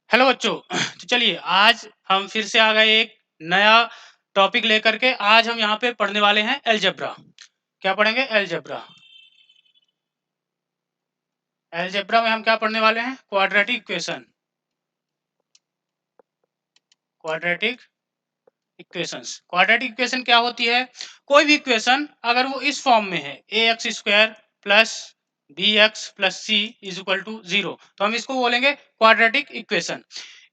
Hello बच्चों। तो चलिए आज हम फिर से आ गए एक नया टॉपिक लेकर के। आज हम यहाँ पे पढ़ने वाले हैं अलजेब्रा। क्या पढ़ेंगे? अलजेब्रा। अलजेब्रा में हम क्या पढ़ने वाले हैं? Quadratic equation. Quadratic equations. Quadratic equation क्या होती है? कोई भी इक्वेशन अगर वो इस फॉर्म में है a x square plus b x plus c is equal to 0, तो हम इसको बोलेंगे क्वाड्रेटिक इक्वेशन।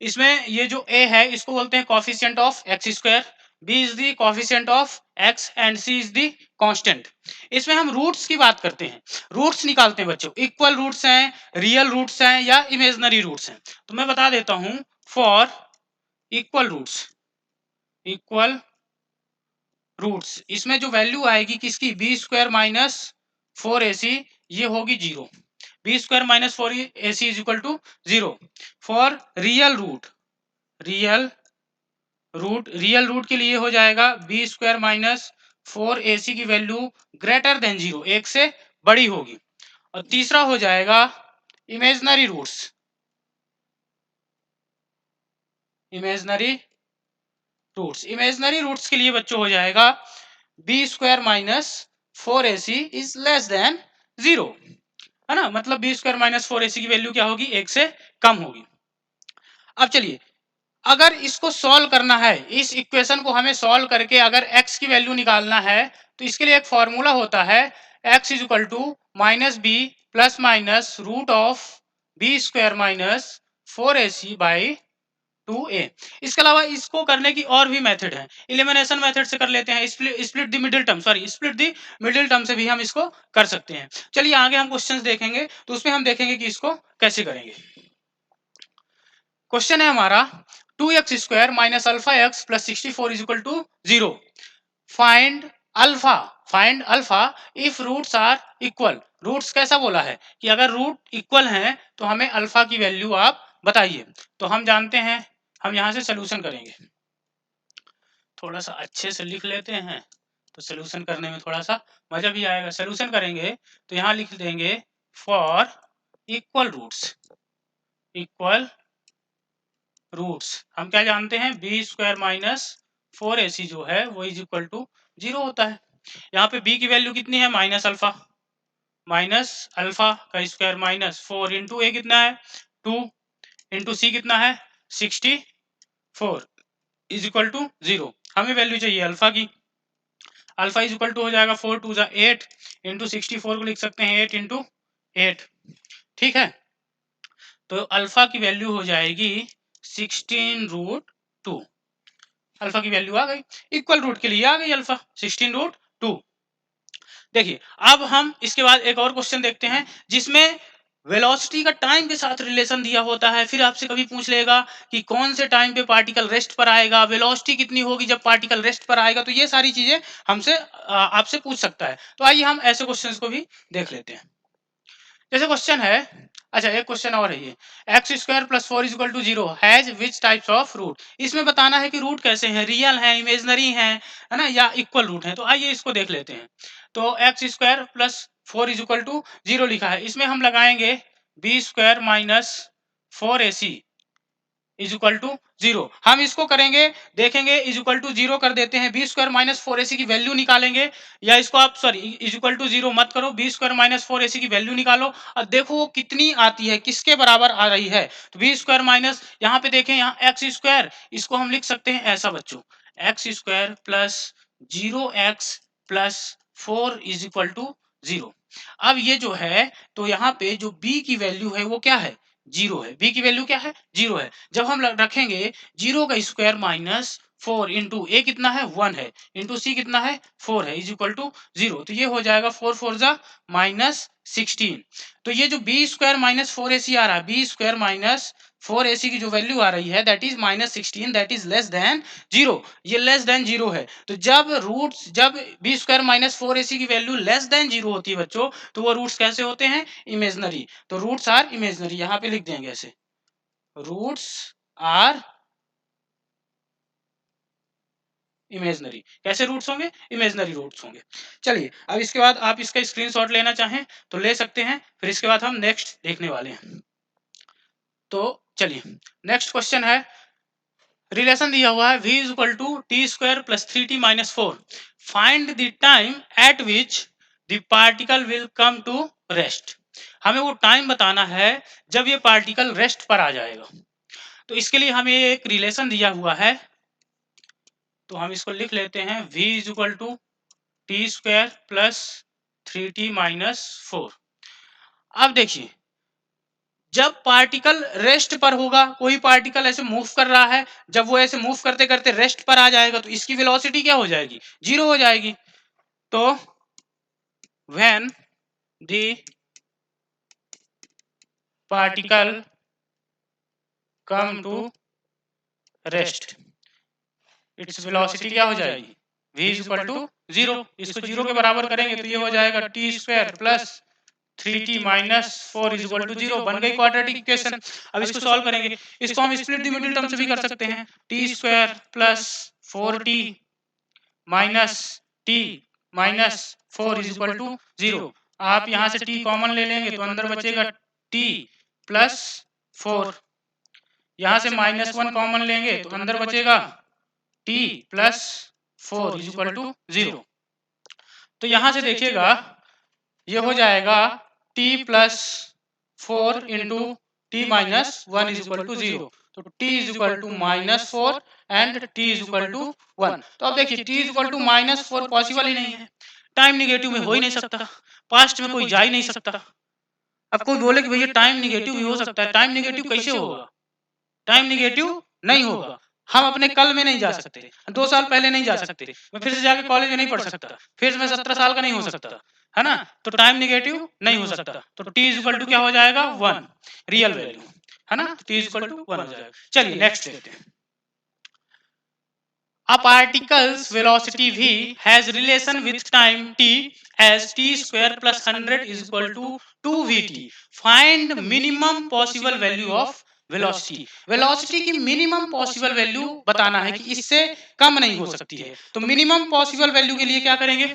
इसमें ये जो ए है इसको बोलते हैं coefficient of x square, b is the coefficient of x and c is the constant. इसमें हम रूट्स की बात करते हैं, रूट्स निकालते हैं बच्चों। इक्वल रूट्स हैं, रियल रूट्स हैं या इमेजिनरी रूट्स हैं। तो मैं बता देता हूं, for equal roots, equal roots, इसमें जो वैल्यू आएगी किसकी? बी स्क्वायर माइनस 4ac, ये होगी 0। B square minus 4ac is equal to 0। For real root, real root के लिए हो जाएगा बी स्क्वायर माइनस 4ac की वैल्यू ग्रेटर देन 0, एक से बड़ी होगी। और तीसरा हो जाएगा imaginary roots, imaginary imaginary roots के लिए बच्चों हो जाएगा b square minus 4ac is less than 0, है ना। मतलब बी स्क्वायर माइनस 4ac की वैल्यू क्या होगी? एक से कम होगी। अब चलिए, अगर इसको सॉल्व करना है, इस इक्वेशन को हमें सॉल्व करके अगर x की वैल्यू निकालना है, तो इसके लिए एक फॉर्मूला होता है x is equal to minus b plus minus root of b square minus 4ac by 2a। इसके अलावा इसको करने की और भी मेथड है, इलिमिनेशन मेथड से कर लेते हैं, split the middle term, split the middle term से भी हम इसको कर सकते हैं। चलिए आगे हम क्वेश्चंस देखेंगे, तो उसमें हम देखेंगे कि इसको कैसे करेंगे। क्वेश्चन है हमारा 2x square minus alpha x plus 64 is equal to 0। Find alpha, find alpha if roots are equal. Roots कैसा बोला है कि अगर रूट इक्वल हैं तो हमें अल्फा की वैल्यू आप बताइए। तो हम जानते हैं, हम यहां से सोल्यूशन करेंगे। थोड़ा सा अच्छे से लिख लेते हैं तो सोल्यूशन करने में थोड़ा सा मजा भी आएगा। सोल्यूशन करेंगे तो यहाँ लिख देंगे for equal roots, equal roots हम क्या जानते हैं? बी स्क्वायर माइनस 4ac जो है वो इज इक्वल टू 0 होता है। यहाँ पे b की वैल्यू कितनी है? माइनस अल्फा, माइनस अल्फा का स्क्वायर माइनस 4 इंटू ए कितना है? 2 इंटू सी कितना है? 64 इज इक्वल टू 0। हमें वैल्यू चाहिए अल्फा की। अल्फा इज इक्वल टू हो जाएगा 4 टू जा 8 इंटू 64 को लिख सकते हैं 8 इंटू 8। ठीक है, तो अल्फा की वैल्यू हो जाएगी 16 रूट 2। अल्फा की वैल्यू आ गई, इक्वल रूट के लिए आ गई अल्फा 16 रूट 2। देखिए अब हम इसके बाद एक और क्वेश्चन देखते हैं जिसमें वेलोसिटी का टाइम के साथ रिलेशन दिया होता है। फिर आपसे कभी पूछ लेगा कि कौन से टाइम पे पार्टिकल रेस्ट पर आएगा, वेलोसिटी कितनी होगी जब पार्टिकल रेस्ट पर आएगा। तो ये सारी चीजें हमसे आपसे पूछ सकता है। तो आइए हम ऐसे क्वेश्चंस को भी देख लेते हैं। जैसे क्वेश्चन है, अच्छा एक क्वेश्चन और है ये, x square plus 4 is equal to 0 has which types of root. इसमें बताना है कि रूट कैसे हैं, रियल हैं, इमेजिनरी हैं, है ना, या इक्वल रूट हैं। तो आइए इसको देख लेते हैं। तो x square plus 4 is equal to 0 लिखा है, इसमें हम लगाएंगे b square minus 4ac is equal to 0। हम इसको करेंगे, देखेंगे इज इक्वल टू 0 कर देते हैं, बी स्क्वायर माइनस 4ac की वैल्यू निकालेंगे। या इसको आप सॉरी इज इक्वल टू 0 मत करो, बी स्क्वायर माइनस 4ac की वैल्यू निकालो और देखो वो कितनी आती है, किसके बराबर आ रही है। तो बी स्क्वायर माइनस, यहाँ पे देखें, यहाँ एक्स स्क्वायर, इसको हम लिख सकते हैं ऐसा बच्चों, x square plus 0x plus 4 is equal to 0। अब ये जो है, तो यहाँ पे जो b की वैल्यू है वो क्या है? 0 है। b की वैल्यू क्या है? 0 है। जब हम रखेंगे 0 का स्क्वायर माइनस 4 इंटू ए कितना है? 1 है, इंटू सी कितना है? 4 है, इज इक्वल टू 0। तो ये हो जाएगा 4 4 जा माइनस 16। तो ये जो बी स्क्वायर माइनस 4ac आ रहा है, बी स्क्वायर माइनस 4ac की जो वैल्यू आ रही है that is minus 16, that is less than 0। ये लेस देन 0 है। तो जब बी स्क्वायर माइनस 4ac की वैल्यू लेस देन 0 होती है बच्चों, तो वो रूट्स कैसे होते हैं? इमेजनरी। तो रूट्स आर इमेजनरी, यहां पे लिख देंगे ऐसे, रूट्स आर इमेजनरी। कैसे रूट्स होंगे? इमेजनरी रूट्स होंगे। चलिए अब इसके बाद आप इसका स्क्रीनशॉट लेना चाहें तो ले सकते हैं, फिर इसके बाद हम नेक्स्ट देखने वाले हैं। तो चलिए नेक्स्ट क्वेश्चन है, रिलेशन दिया हुआ है v is equal to t square plus 3t minus 4, find the time at which the particle will come to rest. हमें वो टाइम बताना है जब ये पार्टिकल रेस्ट पर आ जाएगा। तो इसके लिए हमें एक रिलेशन दिया हुआ है, तो हम इसको लिख लेते हैं v is equal to t square plus 3t minus 4। अब देखिए जब पार्टिकल रेस्ट पर होगा, कोई पार्टिकल ऐसे मूव कर रहा है, जब वो ऐसे मूव करते करते रेस्ट पर आ जाएगा तो इसकी वेलोसिटी क्या हो जाएगी, 0 हो जाएगी। तो when the particle come to rest, its velocity क्या हो जाएगी, v इज इक्वल टू 0। इसको 0 के बराबर करेंगे तो ये हो जाएगा t square plus 3t minus 4 is equal to 0। बन गई क्वाड्रेटिक इक्वेशन। अब इसको सॉल्व करेंगे, इसको हम स्प्लिट द मिडिल टर्म से भी कर सकते हैं, t square plus 4t minus t minus 4 is equal to 0। आप यहाँ से t कॉमन ले लेंगे तो अंदर बचेगा t प्लस 4, यहाँ से -1 कॉमन लेंगे तो अंदर बचेगा t plus 4 is equal to 0। तो यहाँ से देखिएगा ये हो जाएगा t plus 4 into t minus 1 is equal to 0। तो t is equal to -4 and t is equal to 1। तो अब देखिए t is equal to -4 possible ही नहीं है, टाइम निगेटिव में हो ही नहीं सकता, पास्ट में कोई जा ही नहीं सकता। अब कोई बोले कि भैया टाइम निगेटिव भी हो सकता है, टाइम निगेटिव कैसे होगा, टाइम निगेटिव नहीं होगा। हम अपने कल में नहीं जा सकते, 2 साल पहले नहीं जा सकते, मैं फिर से जाके कॉलेज में नहीं पढ़ सकता, फिर मैं 17 साल का नहीं हो सकता, है ना। तो टाइम निगेटिव नहीं हो सकता, तो t इज इक्वल टू क्या हो जाएगा 1, रियल वैल्यू, है ना, t इज इक्वल टू 1 हो जाएगा। चलिए नेक्स्ट देखते हैं। A particle's velocity v has relation with time t as t square plus 100 is equal to 2vt. Find minimum possible value of velocity. Velocity की minimum possible value बताना है कि इससे कम नहीं हो सकती है। तो मिनिमम पॉसिबल वैल्यू के लिए क्या करेंगे,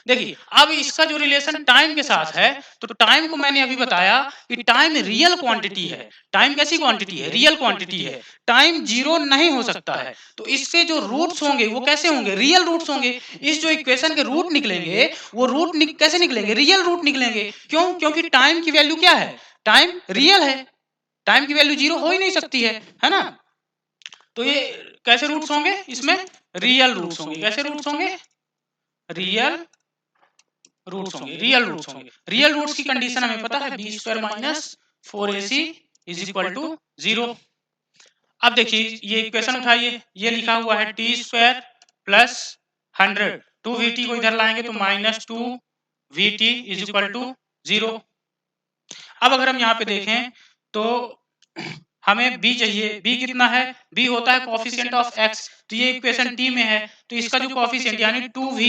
देखिए अब इसका जो रिलेशन टाइम के साथ है, तो टाइम को मैंने अभी बताया कि टाइम रियल क्वांटिटी है। टाइम कैसी क्वांटिटी है, रियल क्वांटिटी है, टाइम 0 नहीं हो सकता है। तो इसके जो रूट्स होंगे वो कैसे होंगे, रियल रूट्स होंगे। इस जो इक्वेशन के रूट निकलेंगे वो रूट कैसे निकलेंगे, रियल रूट निकलेंगे। क्यों, क्योंकि टाइम की वैल्यू क्या है, टाइम रियल है, टाइम की वैल्यू 0 हो ही नहीं सकती है ना। तो ये कैसे रूट्स होंगे, इसमें रियल रूट्स होंगे। कैसे रूट्स होंगे, रियल रूट्स होंगे, रियल रूट्स होंगे। रियल रूट्स की कंडीशन हमें पता है, b square minus 4ac is equal to 0। अब देखिए ये इक्वेशन उठाइए, ये लिखा हुआ है टी स्क्वायर प्लस 100, 2vt को इधर लाएंगे तो -2vt इज इक्वल टू 0। अब अगर हम यहाँ पे देखें तो हमें b चाहिए, b कितना है, b होता है कोफिशिएंट ऑफ x। तो ये इक्वेशन t में है, तो इसका जो कोफिशिएंट यानी 2v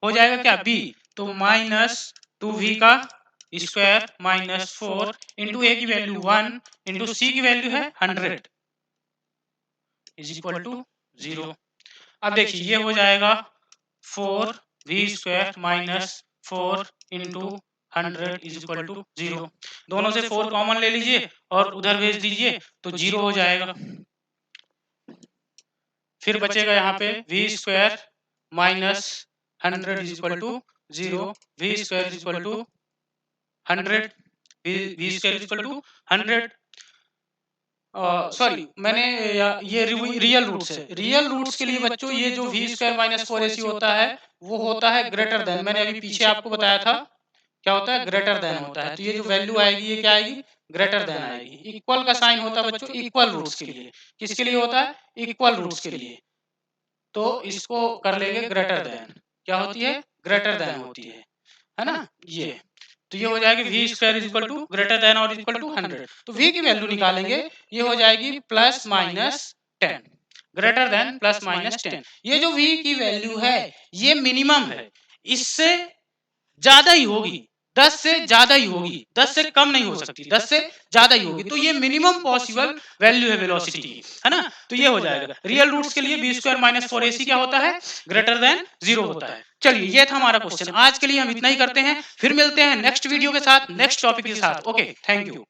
हो जाएगा क्या, b। तो -2v का स्क्वायर -4 इंटू a की वैल्यू 1 इंटू c की वैल्यू है 100 इज इक्वल टू 0। अब देखिए ये हो जाएगा 4v square -4 into 100 is equal to 0। दोनों से 4 कॉमन ले लीजिए और उधर भेज दीजिए तो 0 हो जाएगा। फिर बचेगा यहाँ पे v square -100 is equal to 0, v square is equal to 100, v square is equal to 100। Sorry मैंने ये रियल रूट्स है, रियल रूट्स के लिए बच्चों ये जो v स्क्वायर -4ac होता है वो होता है ग्रेटर देन, मैंने अभी पीछे आपको बताया था क्या होता है, ग्रेटर देन होता है। तो ये जो वैल्यू आएगी ये क्या आएगी, ग्रेटर देन आएगी। इक्वल का साइन होता है बच्चों इक्वल रूट्स के लिए, किसके लिए होता है, इक्वल रूट्स के लिए। तो इसको कर लेंगे ग्रेटर देन, क्या होती है, ग्रेटर देन होती है ना ये। तो ये हो जाएगी v square is equal to greater than और इक्वल टू 100। तो v की वैल्यू निकालेंगे, ये हो जाएगी +-10, ग्रेटर देन +-10। ये जो v की वैल्यू है ये मिनिमम है, इससे ज्यादा ही होगी, 10 से ज्यादा ही होगी, 10 से कम नहीं हो सकती, 10 से ज्यादा ही होगी। तो ये मिनिमम पॉसिबल वैल्यू है वेलोसिटी की, है ना। तो ये हो जाएगा रियल रूट्स के लिए b स्क्वायर -4ac क्या होता है, ग्रेटर देन 0 होता है। चलिए ये था हमारा क्वेश्चन। आज के लिए हम इतना ही करते हैं, फिर मिलते हैं नेक्स्ट वीडियो के साथ, नेक्स्ट टॉपिक के साथ। Okay, thank you.